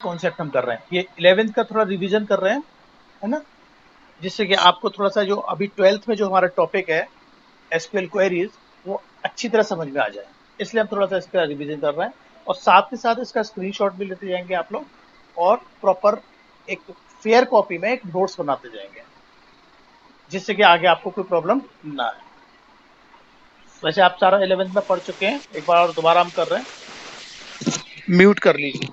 Concept हम कर रहे हैं, ये 11th का थोड़ा रिवीजन कर रहे हैं, है ना, जिससे कि आपको थोड़ा सा जो अभी 12th में जो हमारा टॉपिक है एसक्यूएल क्वेरीज वो अच्छी तरह समझ में आ जाए, इसलिए हम थोड़ा सा इसका रिवीजन कर रहे हैं और साथ ही साथ इसका स्क्रीनशॉट भी लेते जाएंगे आप लोग और प्रॉपर एक फेयर कॉपी में एक नोट्स बनाते जाएंगे, जिससे कि आगे आपको कोई प्रॉब्लम ना आए। वैसे आप सारा 11th में पढ़ चुके हैं, एक बार और दोबारा हम कर रहे हैं, म्यूट कर लीजिए।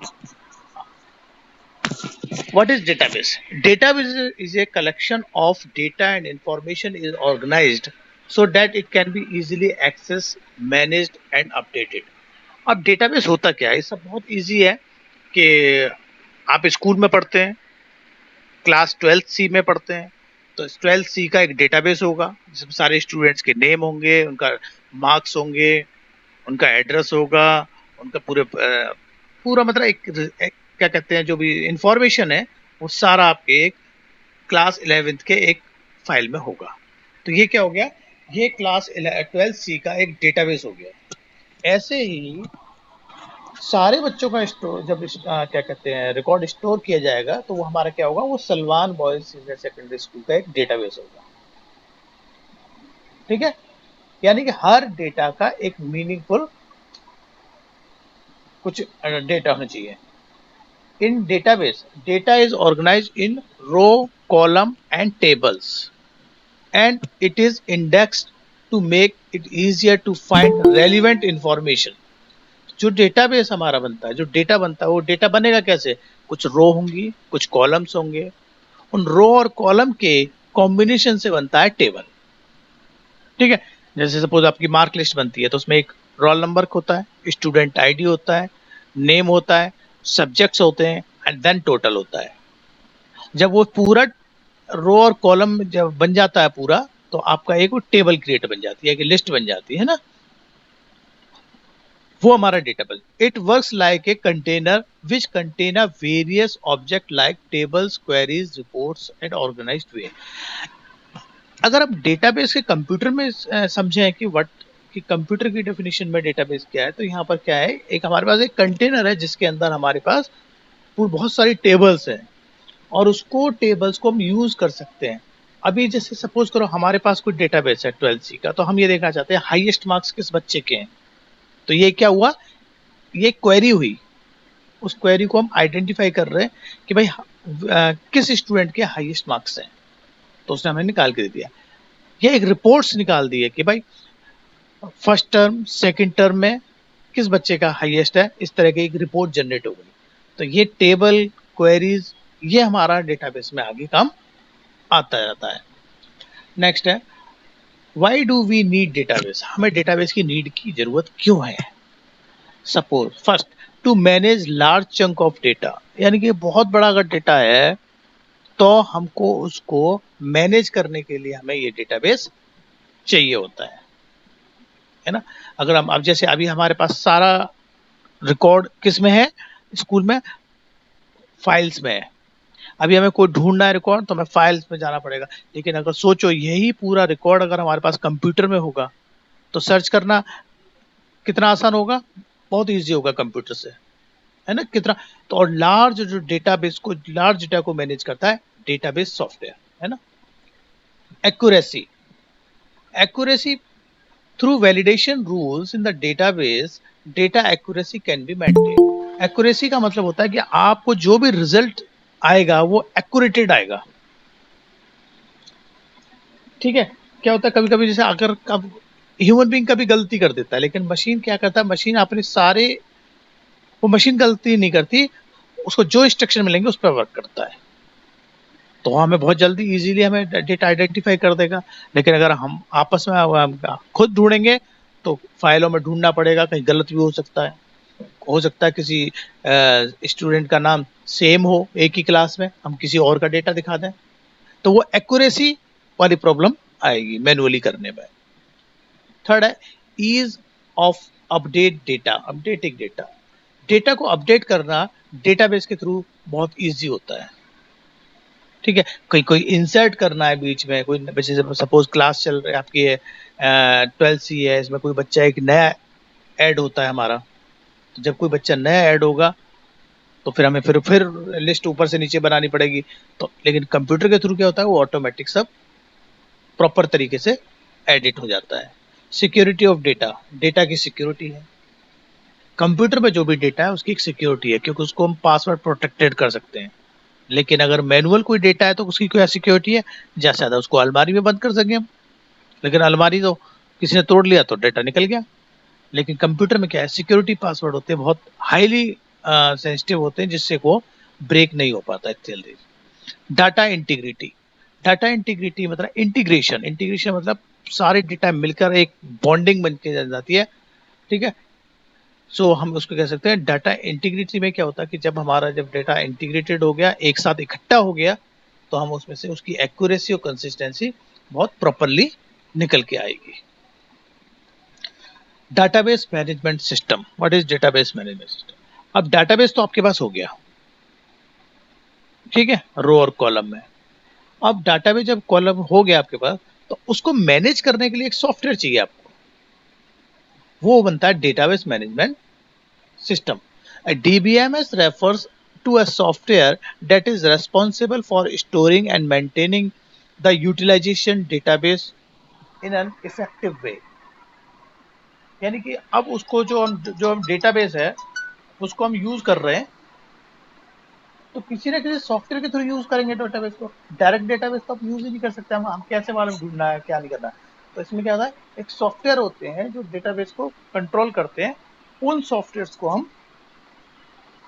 What is database? Database is a collection of data and information is organized so that it can be easily accessed, managed and updated. अब डेटाबेस होता क्या है? ये सब बहुत इजी है कि आप स्कूल में पढ़ते हैं, क्लास 12th सी में पढ़ते हैं, तो 12th सी का एक डेटाबेस होगा जिसमें सारे स्टूडेंट्स के नेम होंगे, उनका मार्क्स होंगे, उनका एड्रेस होगा, उनका पूरा मतलब एक क्या कहते हैं जो भी इंफॉर्मेशन है वो सारा आपके एक क्लास 11th के एक फाइल में होगा। तो ये क्या हो गया, ये क्लास 12th सी का एक डेटाबेस हो गया। ऐसे ही सारे बच्चों का स्टोर जब क्या कहते हैं रिकॉर्ड स्टोर किया जाएगा तो वो हमारा क्या होगा, वो Salman boys senior secondary school का एक डेटाबेस होगा। ठीक है, यानी कि हर डेटा का एक मीनिंगफुल कुछ डेटा होना चाहिए। In database, data is organized in row, column and tables and it is indexed to make it easier to find relevant information. जो डेटाबेस हमारा बनता है, जो डेटा बनता है वो डेटा बनेगा कैसे, कुछ रो होंगी, कुछ कॉलम्स होंगे, उन रो और कॉलम के कॉम्बिनेशन से बनता है टेबल। ठीक है, जैसे सपोज आपकी मार्क लिस्ट बनती है तो उसमें एक रोल नंबर होता है, स्टूडेंट आईडी होता है, नेम होता है, सब्जेक्ट्स होते हैं एंड देन टोटल होता है। जब वो पूरा रो और कॉलम जब बन जाता है पूरा तो आपका एक वो टेबल क्रिएट बन जाती है, एक लिस्ट बन जाती है ना, वो हमारा database. It works like a container which contain a various object like tables, queries, reports and organized way. अगर आप डेटाबेस के कंप्यूटर में समझें कि व्हाट कि कंप्यूटर की डेफिनेशन में डेटाबेस क्या है, तो यहाँ पर क्या है, एक हमारे पास एक कंटेनर है जिसके अंदर हमारे पास बहुत सारी टेबल्स हैं और उसको टेबल्स को हम यूज कर सकते हैं। अभी जैसे सपोज करो हमारे पास कोई डेटाबेस है 12th सी का, तो हम ये देखना चाहते हैं हाईएस्ट मार्क्स किस बच्चे के हैं, तो ये क्या हुआ, ये क्वेरी हुई, उस क्वेरी को हम आइडेंटिफाई कर रहे हैं कि भाई किस स्टूडेंट के हाईएस्ट मार्क्स हैं, तो उसने हमें निकाल के दे दिया। ये एक रिपोर्ट्स निकाल दी है कि भाई फर्स्ट टर्म सेकंड टर्म में किस बच्चे का हाईएस्ट है, इस तरह की एक रिपोर्ट जनरेट हो गई। तो ये टेबल, क्वेरीज, ये हमारा डेटाबेस में आगे काम आता रहता है। नेक्स्ट है, why do we need database, हमें डेटाबेस की नीड की जरूरत क्यों है। Suppose first, to manage large chunk of data, यानी कि बहुत बड़ा अगर डेटा है तो हमको उसको मैनेज करने के लिए हमें ये डेटाबेस चाहिए होता है ना। अगर हम अब जैसे अभी हमारे पास सारा रिकॉर्ड किस में है, स्कूल में फाइल्स में है, अभी हमें कोई ढूंढना है रिकॉर्ड तो हमें फाइल्स में जाना पड़ेगा। लेकिन अगर सोचो यही पूरा रिकॉर्ड अगर हमारे पास कंप्यूटर में होगा तो सर्च करना कितना आसान होगा, बहुत इजी होगा कंप्यूटर से, है ना कितना। तो और लार्ज जो डेटाबेस को, लार्ज डेटा को मैनेज करता है डेटाबेस सॉफ्टवेयर, है ना। Accuracy, accuracy through validation rules in the database data accuracy can be maintain. Accuracy का मतलब होता है कि आपको जो भी रिजल्ट आएगा वो एक्यूरेटेड आएगा। ठीक है, क्या होता है कभी कभी जैसे अगर कब ह्यूमन बीइंग कभी गलती कर देता है, लेकिन मशीन क्या करता है, मशीन अपने सारे, वो मशीन गलती नहीं करती, उसको जो इंस्ट्रक्शन मिलेंगे उस पर वर्क करता है, तो हमें बहुत जल्दी इजीली हमें डेटा आइडेंटिफाई कर देगा। लेकिन अगर हम आपस में खुद ढूंढेंगे तो फाइलों में ढूंढना पड़ेगा, कहीं गलत भी हो सकता है किसी स्टूडेंट का नाम सेम हो एक ही क्लास में, हम किसी और का डेटा दिखा दें, तो वो एक्यूरेसी वाली प्रॉब्लम आएगी मैनुअली करने में। थर्ड है ease of update data, updating data, data को अपडेट करना डेटाबेस के थ्रू बहुत इजी होता है। ठीक है, कोई इंसर्ट करना है बीच में, कोई जैसे सपोज क्लास चल रही है आपकी 12th सी है, इसमें कोई बच्चा एक नया ऐड होता है हमारा, तो जब कोई बच्चा नया ऐड होगा तो फिर हमें फिर लिस्ट ऊपर से नीचे बनानी पड़ेगी। तो लेकिन कंप्यूटर के थ्रू क्या होता है, वो ऑटोमेटिक सब प्रॉपर तरीके से एडिट हो जाता है। सिक्योरिटी ऑफ डेटा, डेटा की सिक्योरिटी है। कंप्यूटर में जो भी डेटा है उसकी एक सिक्योरिटी है, क्योंकि उसको हम पासवर्ड प्रोटेक्टेड कर सकते हैं। लेकिन अगर मैनुअल कोई डेटा है तो उसकी क्या सिक्योरिटी है, ज्यादा से ज्यादा उसको अलमारी में बंद कर सकें हम, लेकिन अलमारी तो किसी ने तोड़ लिया तो डेटा निकल गया। लेकिन कंप्यूटर में क्या है, सिक्योरिटी पासवर्ड होते हैं, बहुत हाईली सेंसिटिव होते हैं, जिससे वो ब्रेक नहीं हो पाता है जल्दी। डाटा इंटीग्रिटी, डाटा इंटीग्रिटी मतलब इंटीग्रेशन, इंटीग्रेशन मतलब सारे डेटा मिलकर एक बॉन्डिंग बन के जाती है, ठीक है। सो हम उसको कह सकते हैं डाटा इंटीग्रिटी में क्या होता है कि जब हमारा जब डेटा इंटीग्रेटेड हो गया, एक साथ इकट्ठा हो गया, तो हम उसमें से उसकी एक्यूरेसी और कंसिस्टेंसी बहुत प्रॉपरली निकल के आएगी। Database management system, what is database management system? अब डाटाबेस तो आपके पास हो गया, ठीक है, रो और कॉलम में। अब डाटाबेस जब कॉलम हो गया आपके पास, तो उसको मैनेज करने के लिए एक सॉफ्टवेयर चाहिए आपको, वो बनता है database management system. A DBMS refers to a software that is responsible for storing and maintaining the utilization database in an effective way. यानी कि अब उसको जो हम डेटाबेस है उसको हम यूज कर रहे हैं, तो किसी ना किसी सॉफ्टवेयर के थ्रू यूज करेंगे डेटाबेस को। डायरेक्ट डेटाबेस तो आप यूज ही नहीं कर सकते, हम कैसे मालूम ढूंढना है क्या नहीं करना है। तो इसमें क्या होता है, एक सॉफ्टवेयर होते हैं जो डेटाबेस को कंट्रोल करते हैं, उन सॉफ्टवेयर्स को हम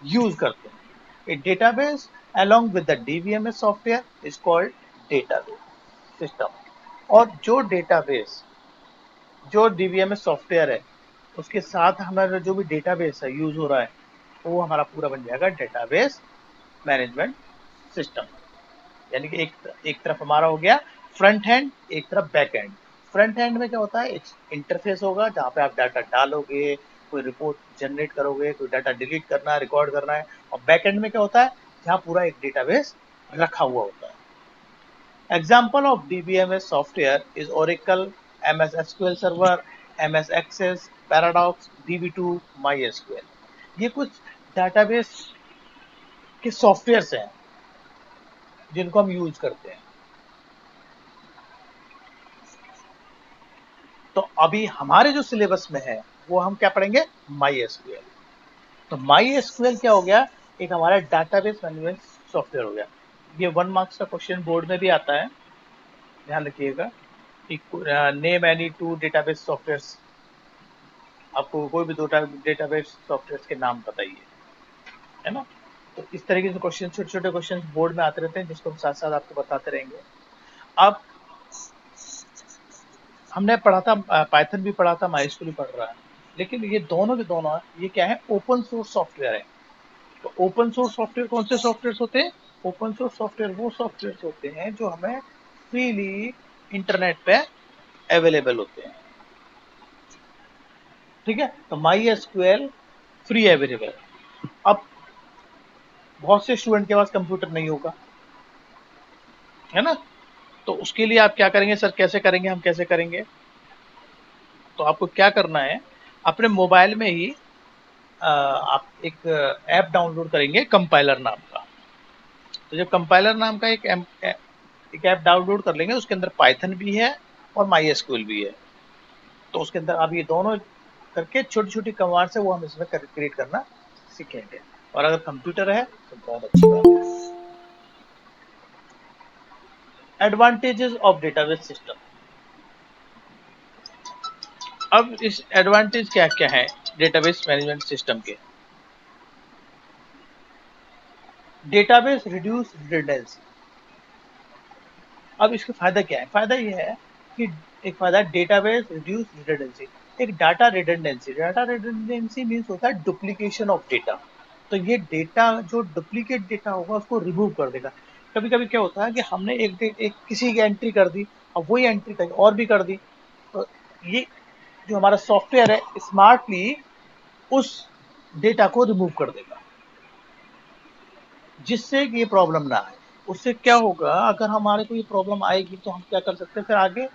यूज करते हैं। A database along with the DBMS software is called database system. और जो DBMS सॉफ्टवेयर है उसके साथ हमारा जो भी डेटाबेस है यूज हो रहा है, वो हमारा पूरा बन जाएगा डेटाबेस मैनेजमेंट सिस्टम। यानी कि एक तरफ हमारा हो गया फ्रंट हैंड, एक तरफ बैक हैंड। फ्रंट हैंड में क्या होता है, एक इंटरफेस होगा जहाँ पे आप डाटा डालोगे, कोई रिपोर्ट जनरेट करोगे, कोई डाटा डिलीट करना है, रिकॉर्ड करना है। और बैक एंड में क्या होता है, जहाँ पूरा एक डेटाबेस रखा हुआ होता है। Example of DBMS software is Oracle, MS SQL server, MS Access, paradox, DB2, MySQL। ये कुछ डाटाबेस के सॉफ्टवेयर्स हैं जिनको हम यूज करते हैं। तो अभी हमारे जो सिलेबस में है वो हम क्या पढ़ेंगे, MySQL। तो MySQL क्या हो गया, एक हमारा डाटाबेस मैनेजमेंट सॉफ्टवेयर हो गया। ये 1 मार्क्स का क्वेश्चन बोर्ड में भी आता है, ध्यान रखिएगा। Name any two database softwares, आपको कोई भी दो डेटाबेस सॉफ्टवेयर के नाम बताइए, है ना। तो इस तरीके से क्वेश्चन, छोटे छोटे क्वेश्चन बोर्ड में आते रहते हैं, जिसको हम साथ साथ आपको बताते रहेंगे। अब हमने पढ़ा था पाइथन भी पढ़ा था, MySQL भी पढ़ रहा है, लेकिन ये दोनों के दोनों ये क्या है, ओपन सोर्स सॉफ्टवेयर है। तो ओपन सोर्स सॉफ्टवेयर कौन से सॉफ्टवेयर होते हैं, ओपन सोर्स सॉफ्टवेयर वो सॉफ्टवेयर होते हैं जो हमें फ्रीली इंटरनेट पे अवेलेबल होते हैं, ठीक है। तो MySQL फ्री अवेलेबल। अब बहुत से स्टूडेंट के पास कंप्यूटर नहीं होगा, है ना। तो उसके लिए आप क्या करेंगे, सर कैसे करेंगे, हम कैसे करेंगे? तो आपको क्या करना है, अपने मोबाइल में ही आप एक ऐप डाउनलोड करेंगे कंपाइलर नाम का। तो जब कंपाइलर नाम का एक ऐप डाउनलोड कर लेंगे, उसके अंदर पाइथन भी है और MySQL भी है। तो उसके अंदर आप ये दोनों करके छोटी छोटी कमांड से वो हम इसमें क्रिएट करना सीखेंगे। और अगर कंप्यूटर है तो बहुत अच्छी बात है। Advantages of database system. अब इस एडवांटेज क्या क्या है डेटाबेस मैनेजमेंट सिस्टम के? Database reduce redundancy. अब इसका फायदा क्या है, फायदा ये है कि एक फायदा डेटाबेस रिड्यूस रिडंडेंसी। एक data redundancy, data redundancy means होता है डुप्लीकेशन ऑफ डेटा। तो ये डेटा जो डुप्लीकेट डेटा होगा उसको रिमूव कर देगा। कभी कभी क्या होता है कि हमने एक किसी की एंट्री कर दी, अब वही एंट्री कहीं और भी कर दी, तो ये जो हमारा सॉफ्टवेयर है स्मार्टली उस डेटा को रिमूव कर देगा, जिससे कि ये प्रॉब्लम ना आए। उससे क्या होगा, अगर हमारे को ये प्रॉब्लम आएगी तो हम क्या कर सकते हैं, फिर आगे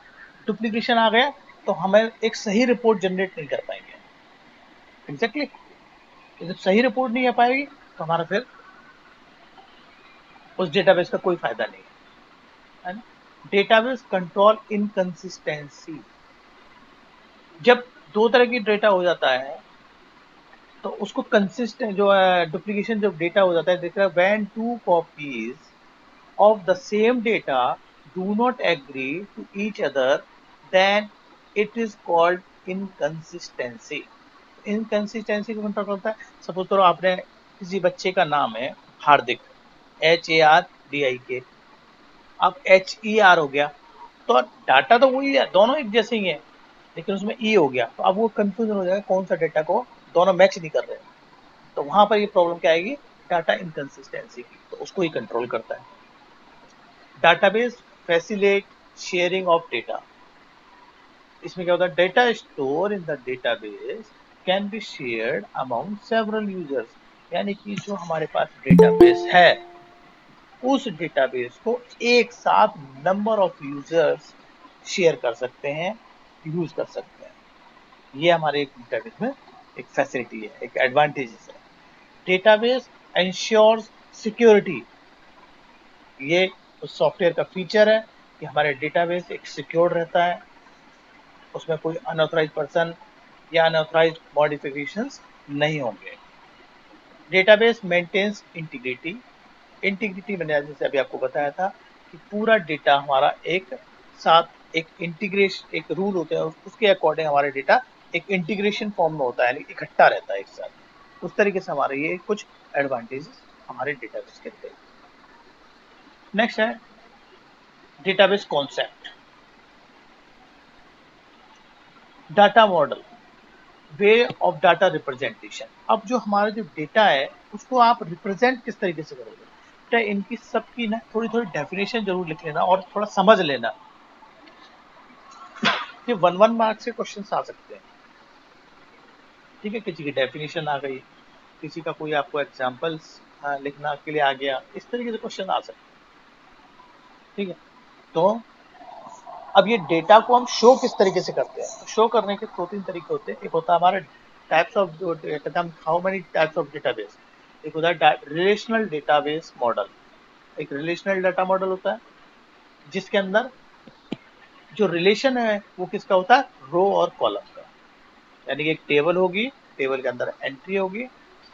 डुप्लीकेशन आ गया तो हमें एक सही रिपोर्ट जनरेट नहीं कर पाएंगे। एग्जैक्टली, जब सही रिपोर्ट नहीं आ पाएगी तो हमारा फिर उस डेटाबेस का कोई फायदा नहीं है ना। डेटाबेस कंट्रोल इनकंसिस्टेंसी, जब दो तरह की डेटा हो जाता है तो उसको कंसिस्टेंट जो है डुप्लीकेशन जब डेटा हो जाता है, देख रहा है when two copies of the same data do not agree to each other, then it is called inconsistency. Inconsistency को कंट्रोल करता है। सपोज करो आपने किसी बच्चे का नाम है हार्दिक, HARDIK, अब HER हो गया, तो डाटा तो वही है, दोनों एक जैसे ही है, लेकिन उसमें ई हो गया, तो अब वो कंफ्यूजन हो जाएगा कौन सा डेटा को दोनों मैच नहीं कर रहे, तो वहां पर ये प्रॉब्लम क्या आएगी, डाटा इनकंसिस्टेंसी की, तो उसको ही कंट्रोल करता है। Database facilitate sharing of data. इसमें क्या होता है, data store in the database can be shared among several users, यानी कि जो हमारे पास डेटाबेस है उस डेटाबेस को एक साथ नंबर ऑफ यूजर्स शेयर कर सकते हैं, यूज कर सकते हैं। ये हमारे एक डेटाबेस में एक फैसिलिटी है, एक एडवांटेज है। डेटाबेस एंश्योर्स सिक्योरिटी, ये उस सॉफ्टवेयर का फीचर है कि हमारे डेटाबेस एक सिक्योर रहता है, उसमें कोई अनऑथराइज पर्सन या अनऑथराइज मॉडिफिकेशंस नहीं होंगे। डेटाबेस मेंटेन्स इंटीग्रिटी, इंटीग्रिटी मैंने जैसे अभी आपको बताया था कि पूरा डेटा हमारा एक साथ एक इंटीग्रेशन, एक रूल होते हैं उसके अकॉर्डिंग हमारा डेटा एक इंटीग्रेशन फॉर्म में होता है, यानी इकट्ठा रहता है एक साथ। उस तरीके से हमारे ये कुछ एडवांटेजेस हमारे डेटाबेस के थे। नेक्स्ट है database concept. Data model, way of data representation. अब जो हमारा जो डेटा है उसको आप रिप्रेजेंट किस तरीके से करोगे, बेटा इनकी सबकी ना थोड़ी थोड़ी डेफिनेशन जरूर लिख लेना और थोड़ा समझ लेना, कि 1 मार्क्स के क्वेश्चन आ सकते हैं। ठीक है, किसी की डेफिनेशन आ गई, किसी का कोई आपको एग्जाम्पल्स लिखना के लिए आ गया, इस तरीके से क्वेश्चन आ सकते हैं। ठीक है, तो अब ये डेटा को हम शो किस तरीके से करते हैं, तो शो करने के 2-3 तरीके होते हैं। एक होता है हमारा टाइप्स ऑफ, जो कहते हैं how many types of database. एक होता है रिलेशनल डेटाबेस मॉडल, एक रिलेशनल डाटा मॉडल होता है जिसके अंदर जो रिलेशन है वो किसका होता है, रो और कॉलम का, यानी कि एक टेबल होगी, टेबल के अंदर एंट्री होगी,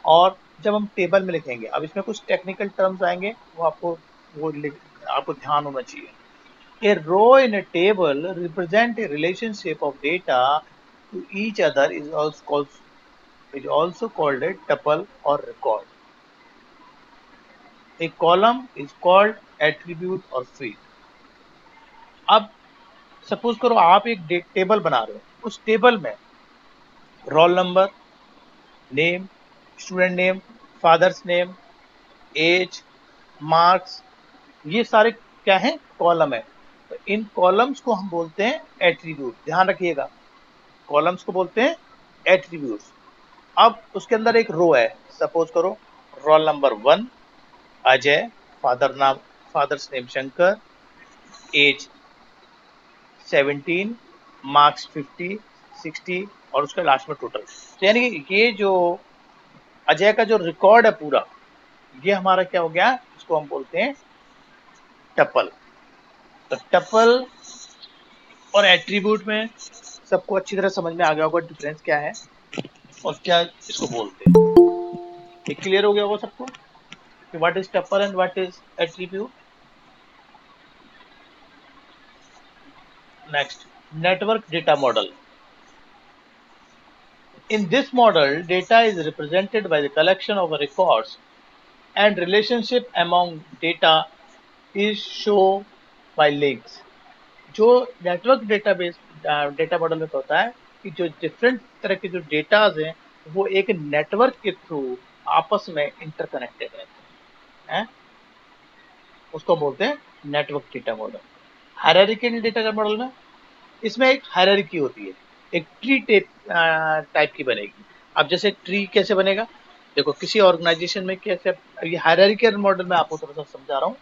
और जब हम टेबल में लिखेंगे, अब इसमें कुछ टेक्निकल टर्म्स आएंगे वो आपको ध्यान होना चाहिए। A row in a table represent a relationship of data to each other is also called a tuple or record. A column is called attribute or field. अब सपोज करो आप एक टेबल बना रहे हो, उस टेबल में roll number, name, student name, father's name, age, marks, ये सारे क्या है, कॉलम है। तो इन कॉलम्स को हम बोलते हैं एट्रीब्यूट, ध्यान रखिएगा, कॉलम्स को बोलते हैं एट्रीब्यूट्स। अब उसके अंदर एक रो है, सपोज करो roll number 1 Ajay, father's name Shankar, age 17, marks 50, 60, और उसका लास्ट में टोटल। तो यानी कि ये जो अजय का जो रिकॉर्ड है पूरा, ये हमारा क्या हो गया, इसको हम बोलते हैं टपल। तो टपल और एट्रीब्यूट में सबको अच्छी तरह समझ में आ गया होगा डिफरेंस क्या है और क्या इसको बोलते हैं। ये क्लियर हो गया होगा सबको कि what is tuple and what is attribute. Next, network data model. In this model, data is represented by the collection of records and relationship among data is shown by links. जो network database data model में होता है कि जो different तरह के जो datas हैं वो एक नेटवर्क के थ्रू आपस में इंटरकनेक्टेड रहते हैं, उसको बोलते हैं network data model. Hierarchical data model में इसमें एक हायरार्की होती है, एक ट्री टाइप की बनेगी। अब जैसे ट्री कैसे बनेगा, देखो किसी ऑर्गेनाइजेशन में कैसे, ये हायरार्किकल मॉडल में आपको थोड़ा सा समझा रहा हूँ,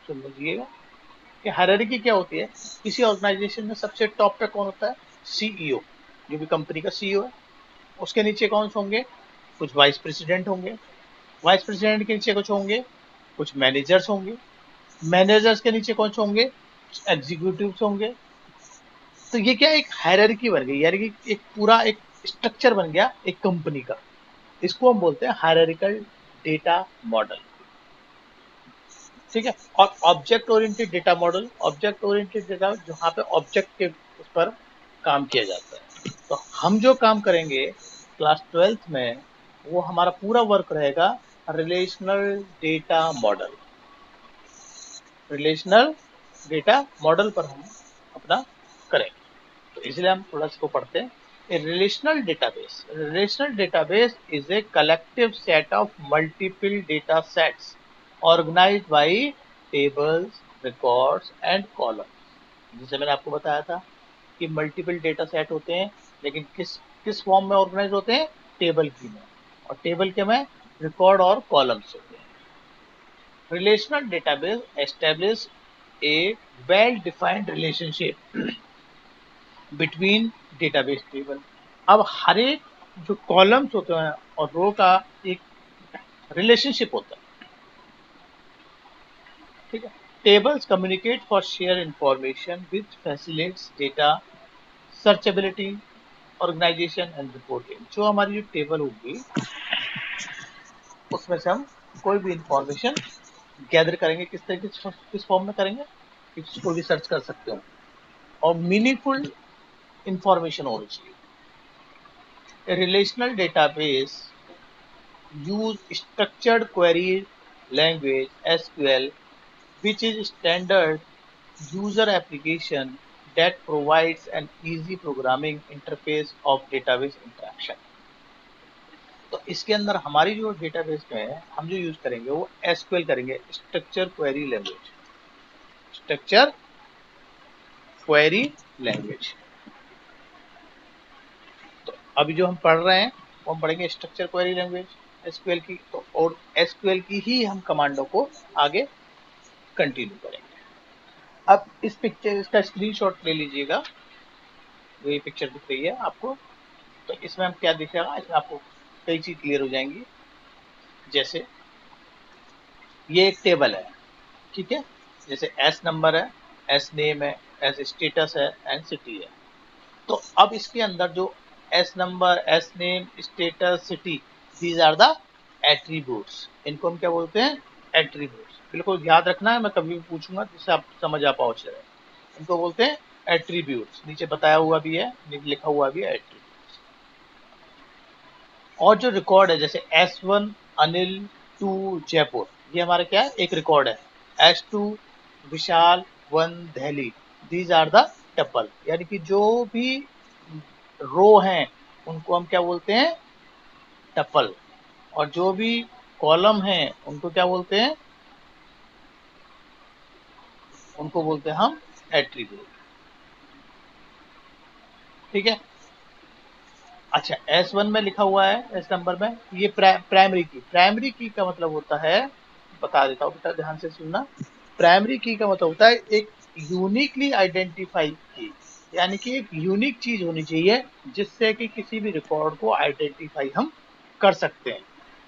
समझिएगा कि हायरार्की क्या होती है। किसी ऑर्गेनाइजेशन में सबसे टॉप पे कौन होता है, सीईओ, जो भी कंपनी का सीईओ है। उसके नीचे कौन होंगे, कुछ वाइस प्रेसिडेंट होंगे, वाइस प्रेसिडेंट के नीचे कुछ होंगे कुछ मैनेजर्स होंगे, मैनेजर्स के नीचे कौन से होंगे, एग्जीक्यूटिव्स होंगे। तो ये क्या एक हायरार्की बन गई, यानी कि एक पूरा एक स्ट्रक्चर बन गया एक कंपनी का। इसको हम बोलते हैं हायरार्किकल डेटा मॉडल। ठीक है। और object oriented data model, object oriented data जहाँ पे ऑब्जेक्ट के उस पर काम किया जाता है। तो हम जो काम करेंगे क्लास 12th में, वो हमारा पूरा वर्क रहेगा relational data model. Relational data model पर हम अपना करेंगे। तो इसलिए हम थोड़ा इसको पढ़ते हैं। A relational database. A relational database is a collective set of multiple data sets organized by tables, records and columns. जैसे मैंने आपको बताया था कि मल्टीपल डेटा सेट होते हैं, लेकिन किस किस फॉर्म में ऑर्गेनाइज होते हैं, टेबल की में, और टेबल के में रिकॉर्ड और कॉलम्स होते हैं। Relational database establish a well-defined relationship between database table. अब हर एक जो कॉलम्स होते हैं और रो का एक रिलेशनशिप होता है। ठीक है। Tables communicate for share information which facilitates data searchability, organization and reporting. जो हमारी जो टेबल होगी उसमें से हम कोई भी इंफॉर्मेशन गैदर करेंगे, किस तरीके से, किस फॉर्म में करेंगे, इसको भी सर्च कर सकते हो, और मीनिंगफुल इंफॉर्मेशन होनी चाहिए। A relational database use structured query language SQL, which is standard user application that provides an easy programming interface of database interaction. तो इसके अंदर हमारी जो डेटाबेस में है हम जो यूज करेंगे वो SQL करेंगे, structure query language, structure query language. तो अभी जो हम पढ़ रहे हैं वो हम पढ़ेंगे स्ट्रक्चर क्वेरी लैंग्वेज एसक्यूएल की। तो और एसक्यूएल की ही हम कमांडों को आगे कंटिन्यू करेंगे। अब इस पिक्चर, इसका स्क्रीनशॉट ले लीजिएगा, ये पिक्चर दिख रही है आपको। तो इसमें हम क्या दिखेगा, इसमें आपको कई चीज क्लियर हो जाएंगी। जैसे ये एक टेबल है, ठीक है, जैसे एस नंबर है, एस नेम है, एस स्टेटस है एंड सिटी है। तो अब इसके अंदर जो S number, S name, status, city, these are the attributes. इनको हम क्या बोलते हैं, एट्रीब्यूट्स। बिल्कुल याद रखना है, मैं कभी भी पूछूंगा जिससे आप समझ आ पाओ अच्छे से। इनको बोलते हैं एट्रीब्यूट्स, नीचे बताया हुआ भी है, लिखा हुआ भी है एट्रीब्यूट्स। और जो रिकॉर्ड है, जैसे S1 अनिल, 2 जयपुर, ये हमारा क्या है, एक रिकॉर्ड है। S2 Vishal, 1 Delhi, these are the tuple. यानी कि जो भी रो हैं उनको हम क्या बोलते हैं, टपल। और जो भी कॉलम हैं उनको क्या बोलते हैं, उनको बोलते हैं हम एट्रीब्यूट। ठीक है। अच्छा, S1 में लिखा हुआ है, एस नंबर में, ये प्राइमरी की। प्राइमरी की का मतलब होता है, बता देता हूँ बेटा, ध्यान से सुनना। प्राइमरी की का मतलब होता है एक यूनिकली आइडेंटिफाई की, यानी कि एक यूनिक चीज होनी चाहिए जिससे कि किसी भी रिकॉर्ड को आइडेंटिफाई हम कर सकते हैं।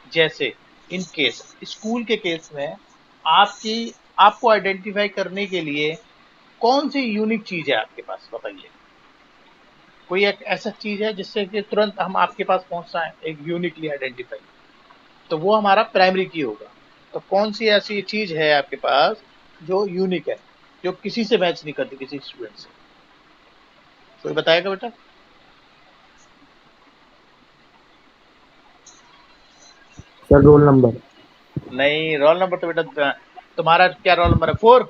जैसे इन केस, स्कूल के केस में आपको आइडेंटिफाई करने के लिए कौन सी यूनिक चीज है आपके पास, बताइए। कोई एक ऐसा चीज है जिससे कि तुरंत हम आपके पास पहुंच जाए, एक यूनिकली आइडेंटिफाई, तो वो हमारा प्राइमरी की होगा। तो कौन सी ऐसी चीज है आपके पास जो यूनिक है, जो किसी से मैच नहीं करती, किसी स्टूडेंट से? कोई बताएगा बेटा? Sir roll number. नहीं, रोल नंबर तो बेटा, तुम्हारा क्या रोल नंबर है, 4?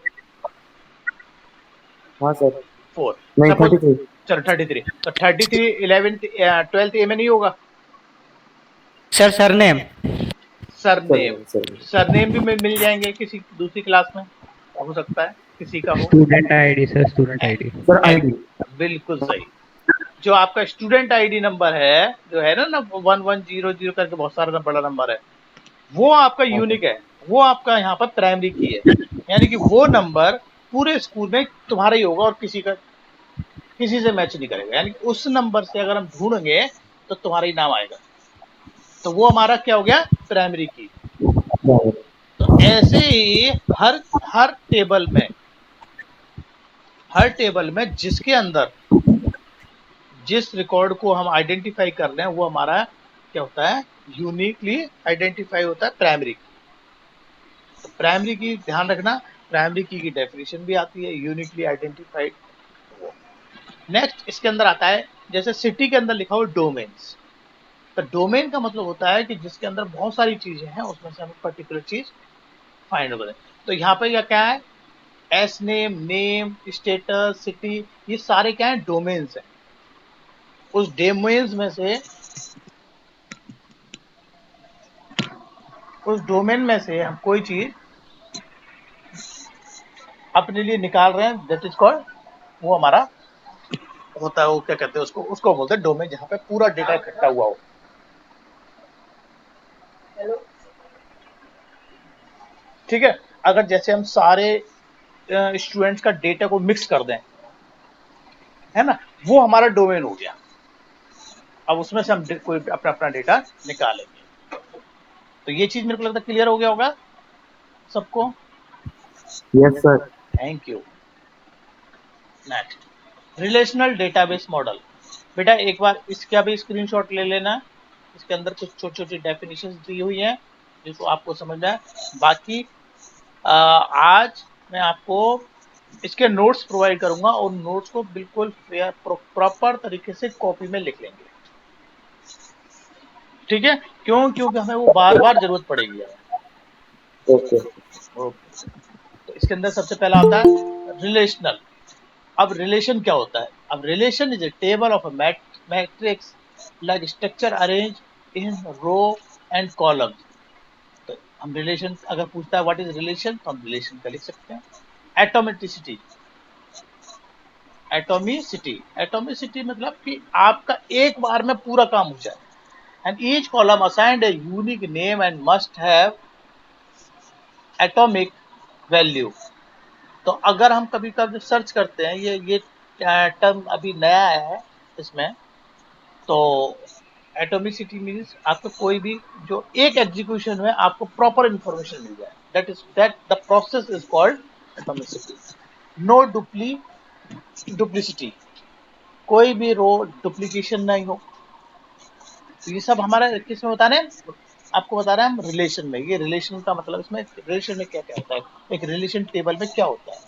हाँ सर। 4, नहीं सपोज। 33। चलो 33, तो 33 11th 12th ए में नहीं होगा? Sir surname. Sir surname, name sir. Surname भी मिल जाएंगे किसी दूसरी क्लास में, हो सकता है किसी का हो। Student ID sir, student ID. Sir ID. बिल्कुल सही। जो आपका स्टूडेंट आईडी नंबर है, जो है ना 1100 करके बहुत सारा बड़ा नंबर है, वो आपका हाँ सर। यूनिक है, वो आपका यहाँ पर प्राइमरी की है। यानी कि वो नंबर पूरे स्कूल में तुम्हारा ही होगा और किसी से मैच नहीं करेगा। यानी कि उस नंबर से अगर हम ढूंढेंगे तो तुम्हारा ही नाम आएगा। तो वो हमारा क्या हो गया, प्राइमरी की। बराबर। तो तो ऐसे ही हर हर टेबल में जिसके अंदर जिस रिकॉर्ड को हम आइडेंटिफाई कर रहे हैं वो हमारा क्या होता है, यूनिकली आइडेंटिफाई होता है प्राइमरी। तो प्राइमरी की ध्यान रखना, प्राइमरी की डेफिनेशन भी आती है यूनिकली आइडेंटिफाइड। नेक्स्ट इसके अंदर आता है, जैसे सिटी के अंदर लिखा हुआ डोमेन्स। तो डोमेन का मतलब होता है कि जिसके अंदर बहुत सारी चीजें हैं, उसमें से हमें पर्टिकुलर चीज फाइंड हो। तो यहाँ पे यह क्या है, S name, name, status, city, ये सारे क्या है, डोमेन्स हैं। उस डोमेन्स में से उस डोमेन में से हम कोई चीज अपने लिए निकाल रहे हैं, दैट इज कॉल्ड, वो हमारा होता है, वो क्या कहते हैं उसको बोलते हैं डोमेन, जहाँ पे पूरा डेटा इकट्ठा हुआ हो। ठीक है, अगर जैसे हम सारे स्टूडेंट्स का डेटा को मिक्स कर दें, है ना, वो हमारा डोमेन हो गया। अब उसमें से हम कोई अपना अपना डेटा निकालेंगे। तो ये चीज मेरे को लगता है क्लियर हो गया होगा सबको। Yes, sir. Thank you. Next, relational database model. बेटा एक बार इसका भी स्क्रीनशॉट ले लेना, इसके अंदर कुछ छोटी छोटी डेफिनेशन दी हुई है जिसको आपको समझना है। बाकी आज मैं आपको इसके नोट्स प्रोवाइड करूंगा और नोट्स को बिल्कुल प्रॉपर तरीके से कॉपी में लिख लेंगे। ठीक है, क्यों, क्योंकि हमें वो बार बार जरूरत पड़ेगी। Okay. ओके, तो इसके अंदर सबसे पहला आता है रिलेशनल। अब रिलेशन क्या होता है, अब relation is a table of a matrix like structure arrange in row and column. तो हम रिलेशन अगर पूछता है व्हाट इज रिलेशन, तो हम रिलेशन का लिख सकते हैं। एटोमिसिटी, एटोमिसिटी मतलब कि आपका एक बार में पूरा काम हो जाए। And each column assigned a unique name and must have atomic value. तो अगर हम कभी कभी सर्च करते हैं, ये टर्म अभी नया आया है इसमें, तो एटॉमिसिटी मीन्स आपको कोई भी जो एक एग्जीक्यूशन में आपको प्रॉपर इंफॉर्मेशन मिल जाए, that the process is called atomicity. No duplicity, कोई भी रो डुप्लीकेशन नहीं हो। तो ये सब हमारा किस में बता रहे हैं, आपको बता रहे हैं हम रिलेशन में। ये रिलेशन का मतलब, इसमें रिलेशन में क्या क्या होता है, एक रिलेशन टेबल में क्या होता है,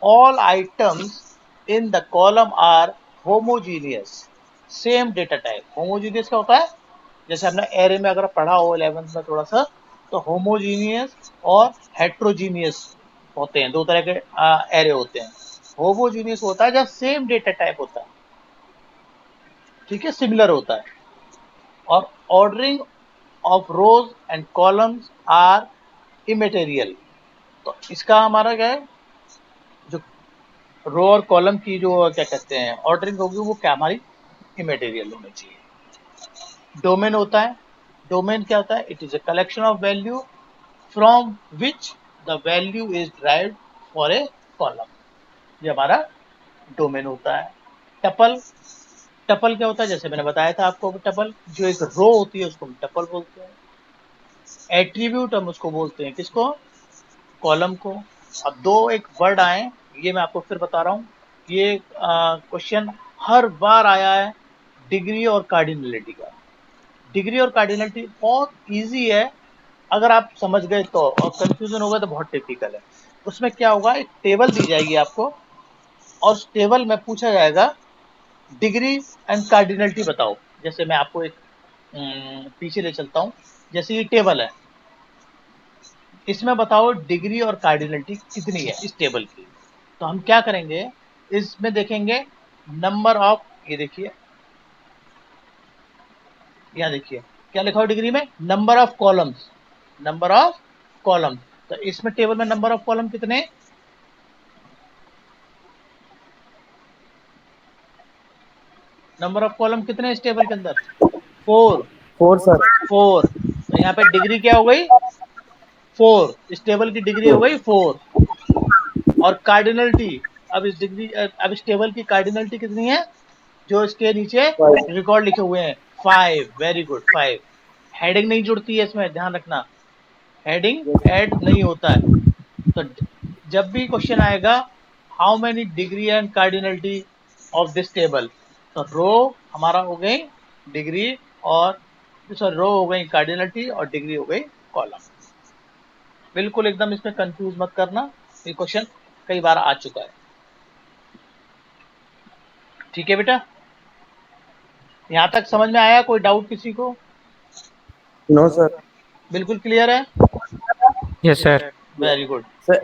all items in the column are homogeneous same data type. Homogeneous क्या होता है, जैसे हमने एरे में अगर पढ़ा हो 11th में थोड़ा सा, तो होमोजीनियस और हेट्रोजीनियस होते हैं, दो तरह के एरे होते हैं। होमोजीनियस होता है जब सेम डेटा टाइप होता है, ठीक है, सिमिलर होता है। और ordering of rows and columns are immaterial. तो इसका हमारा क्या है, जो रो और कॉलम की जो क्या कहते हैं ऑर्डरिंग होगी, वो क्या हमारी इमेटेरियल होनी चाहिए। डोमेन होता है, डोमेन क्या होता है, it is a collection of value from which the value is derived for a column, ये हमारा डोमेन होता है। टपल, टपल क्या होता है, जैसे मैंने बताया था आपको, टपल जो एक रो होती है उसको हम टपल बोलते हैं। एट्रीब्यूट हम उसको बोलते हैं किसको, कॉलम को। अब दो एक वर्ड आए, ये मैं आपको फिर बता रहा हूँ, ये क्वेश्चन हर बार आया है, डिग्री और कार्डिनलिटी का। डिग्री और कार्डिनलिटी बहुत इजी है अगर आप समझ गए तो, और कंफ्यूजन होगा तो बहुत टिपिकल है। उसमें क्या होगा, एक टेबल दी जाएगी आपको और उस टेबल में पूछा जाएगा डिग्री एंड कार्डिनलिटी बताओ। जैसे मैं आपको एक पीछे ले चलता हूँ, जैसे ये टेबल है, इसमें बताओ डिग्री और कार्डिनलिटी कितनी है इस टेबल की। तो हम क्या करेंगे, इसमें देखेंगे नंबर ऑफ, ये देखिए, यहाँ देखिए क्या लिखा हो डिग्री में, number of columns, number of column. तो इसमें टेबल में नंबर ऑफ कॉलम कितने, नंबर ऑफ कॉलम कितने इस टेबल के अंदर, 4। 4, sir. 4, तो यहाँ पे डिग्री क्या हो गई, 4, इस टेबल की डिग्री हो गई 4। और कार्डिनलिटी, अब इस टेबल की कार्डिनलिटी कितनी है, जो इसके नीचे 5. रिकॉर्ड लिखे हुए हैं, 5। Very good, 5। हेडिंग नहीं जुड़ती है इसमें, ध्यान रखना। हेडिंग ऐड नहीं होता है। तो जब भी क्वेश्चन आएगा how many degree and cardinality of this table, तो रो हमारा हो गई डिग्री और सॉरी रो हो गई कार्डिनलिटी और डिग्री हो गई कॉलम। बिल्कुल एकदम इसमें कंफ्यूज मत करना, ये क्वेश्चन कई बार आ चुका है। ठीक है बेटा, यहां तक समझ में आया? कोई डाउट किसी को? No sir. बिल्कुल क्लियर है? Yes, sir. Very good. Sir